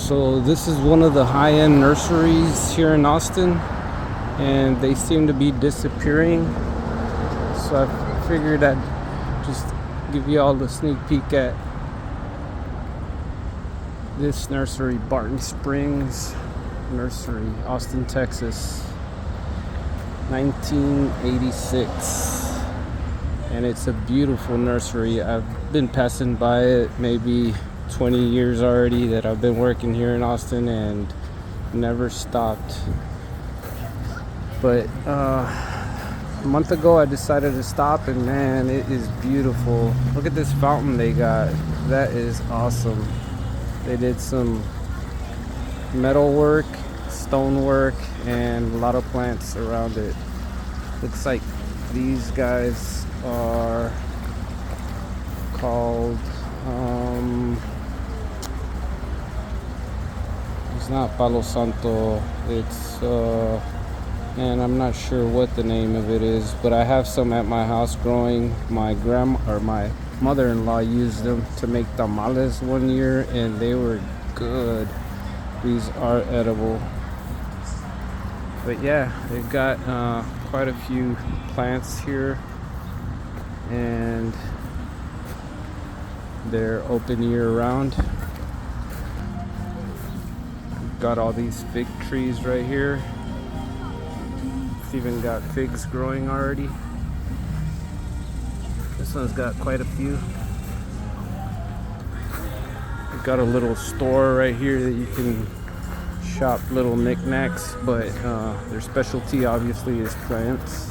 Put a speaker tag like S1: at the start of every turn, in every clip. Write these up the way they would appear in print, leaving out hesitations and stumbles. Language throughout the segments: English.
S1: So this is one of the high-end nurseries here in Austin, and they seem to be disappearing. So I figured I'd just give you all a sneak peek at this nursery, Barton Springs Nursery, Austin, Texas, 1986. And it's a beautiful nursery. I've been passing by it maybe 20 years already that I've been working here in Austin and never stopped. But a month ago I decided to stop, and man, it is beautiful. Look at this fountain they got. That is awesome. They did some metal work, stone work, and a lot of plants around it. Looks like these guys are called it's not Palo Santo, it's and I'm not sure what the name of it is, but I have some at my house growing. My mother-in-law used them to make tamales one year, and they were good. These are edible. But yeah, they've got quite a few plants here, and they're open year-round. Got all these fig trees right here. It's even got figs growing already. This one's got quite a few. We've got a little store right here that you can shop little knickknacks, but their specialty obviously is plants.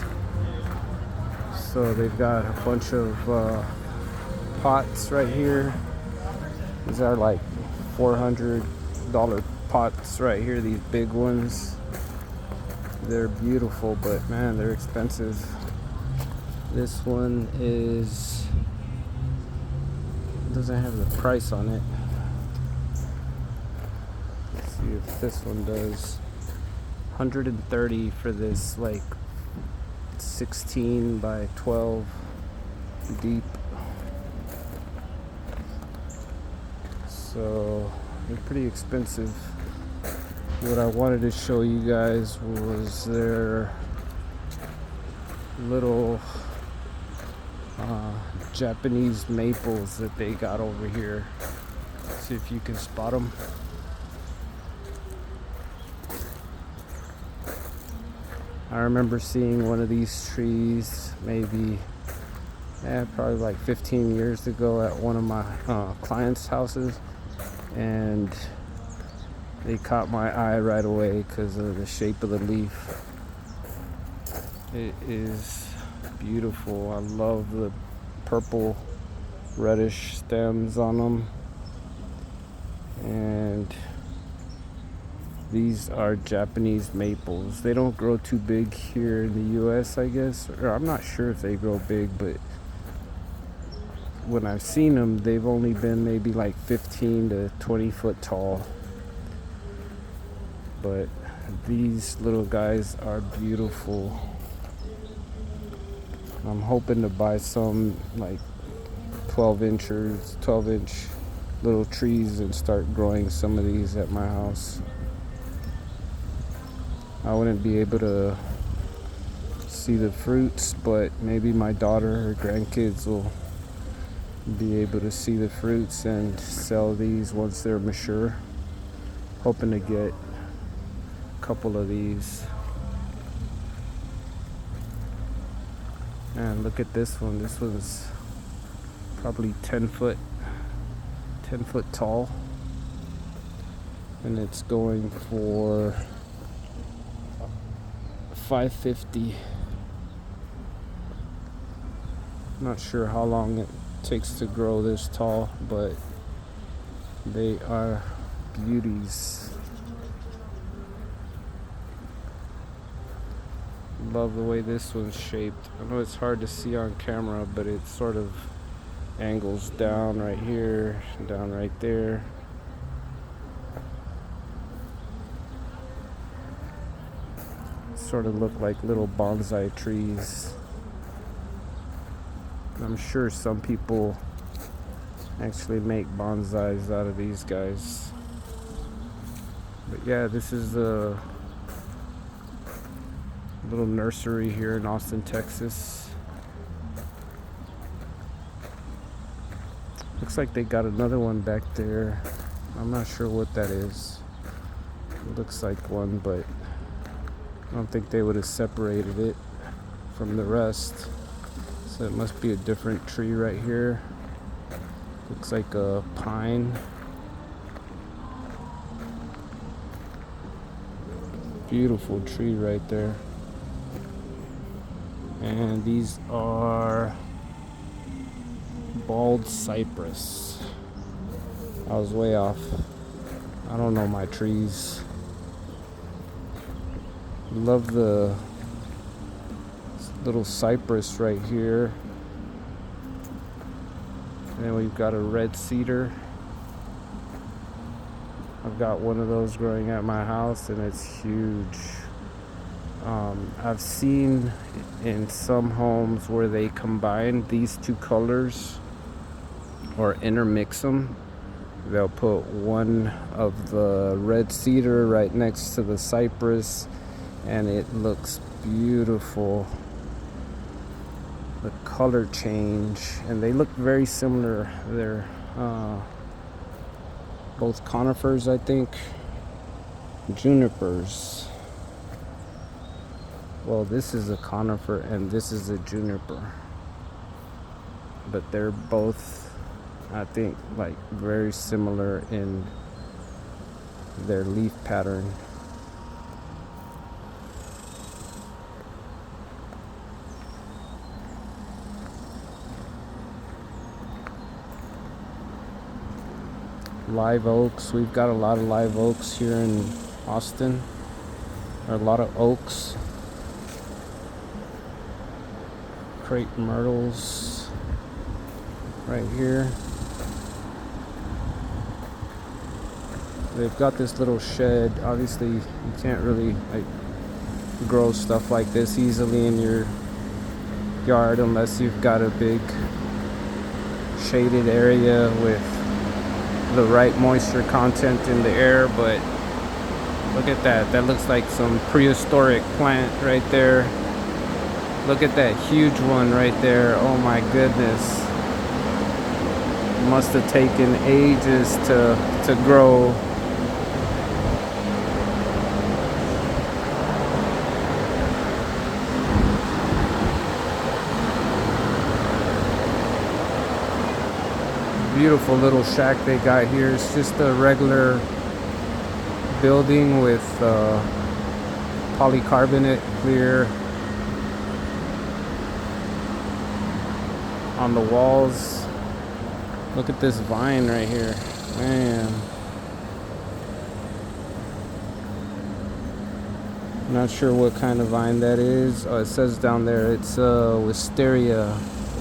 S1: So they've got a bunch of pots right here. These are like $400 pots right here, these big ones. They're beautiful, but man, they're expensive. This one doesn't have the price on it. Let's see if this one does. $130 for this, like 16 by 12 deep. So they're pretty expensive. What I wanted to show you guys was their little Japanese maples that they got over here. See if you can spot them. I remember seeing one of these trees maybe probably like 15 years ago at one of my clients' houses, and they caught my eye right away because of the shape of the leaf. It is beautiful. I love the purple reddish stems on them. And these are Japanese maples. They don't grow too big here in the US, I guess. Or I'm not sure if they grow big, but when I've seen them, they've only been maybe like 15 to 20 foot tall. But these little guys are beautiful. I'm hoping to buy some like 12-inch little trees and start growing some of these at my house. I wouldn't be able to see the fruits, but maybe my daughter or grandkids will be able to see the fruits and sell these once they're mature. Hoping to get a couple of these. And look at this one. This one's probably 10 foot tall, and it's going for $550. Not sure how long it takes to grow this tall, but they are beauties. Love the way this one's shaped. I know it's hard to see on camera, but it sort of angles down right here, down right there. Sort of look like little bonsai trees. I'm sure some people actually make bonsais out of these guys. But yeah, this is a little nursery here in Austin, Texas. Looks like they got another one back there. I'm not sure what that is. It looks like one, but I don't think they would have separated it from the rest. So it must be a different tree right here. Looks like a pine. Beautiful tree right there. And these are bald cypress. I was way off. I don't know my trees. Love the little cypress right here. And then we've got a red cedar. I've got one of those growing at my house and it's huge. I've seen in some homes where they combine these two colors or intermix them. They'll put one of the red cedar right next to the cypress and it looks beautiful. The color change, and they look very similar. They're both conifers, I think. Junipers. Well, this is a conifer and this is a juniper. But they're both, I think, like very similar in their leaf pattern. Live oaks. We've got a lot of live oaks here in Austin. There are a lot of oaks. Crepe myrtles right here. They've got this little shed. Obviously, you can't really like grow stuff like this easily in your yard unless you've got a big shaded area with the right moisture content in the air. But look at that. That looks like some prehistoric plant right there. Look at that huge one right there. Oh my goodness. Must have taken ages to grow. Beautiful little shack they got here. It's just a regular building with polycarbonate clear on the walls. Look at this vine right here, man. I'm not sure what kind of vine that is. Oh, it says down there it's wisteria,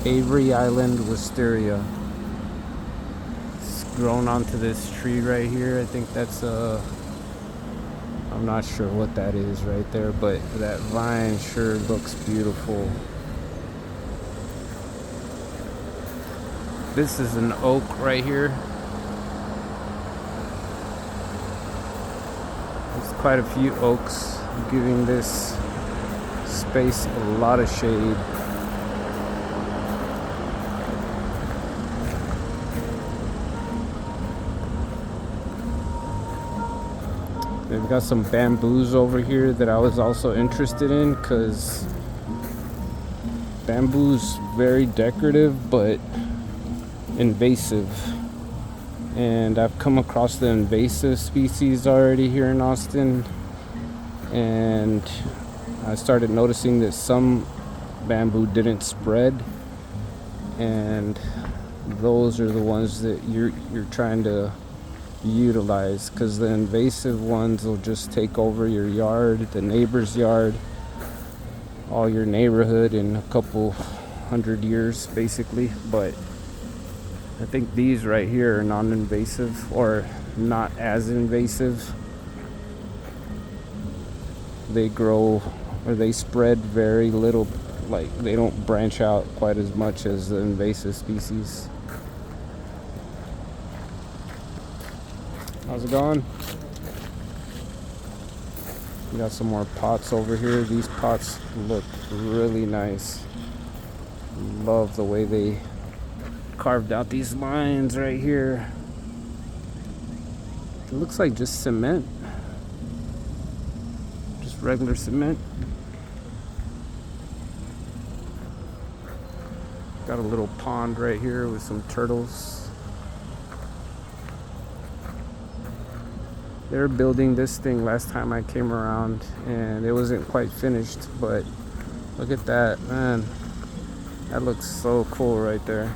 S1: Avery Island wisteria. Grown onto this tree right here. I think that's I'm not sure what that is right there, but that vine sure looks beautiful. This is an oak right here. There's quite a few oaks giving this space a lot of shade. They've got some bamboos over here that I was also interested in because bamboo's very decorative but invasive. And I've come across the invasive species already here in Austin. And I started noticing that some bamboo didn't spread. And those are the ones that you're trying to utilize, because the invasive ones will just take over your yard, the neighbor's yard, all your neighborhood in a couple hundred years basically. But I think these right here are non-invasive or not as invasive. They grow or they spread very little, like they don't branch out quite as much as the invasive species. How's it going? We got some more pots over here. These pots look really nice. Love the way they carved out these lines right here. It looks like just cement. Just regular cement. Got a little pond right here with some turtles. They were building this thing last time I came around and it wasn't quite finished, but look at that, man. That looks so cool right there.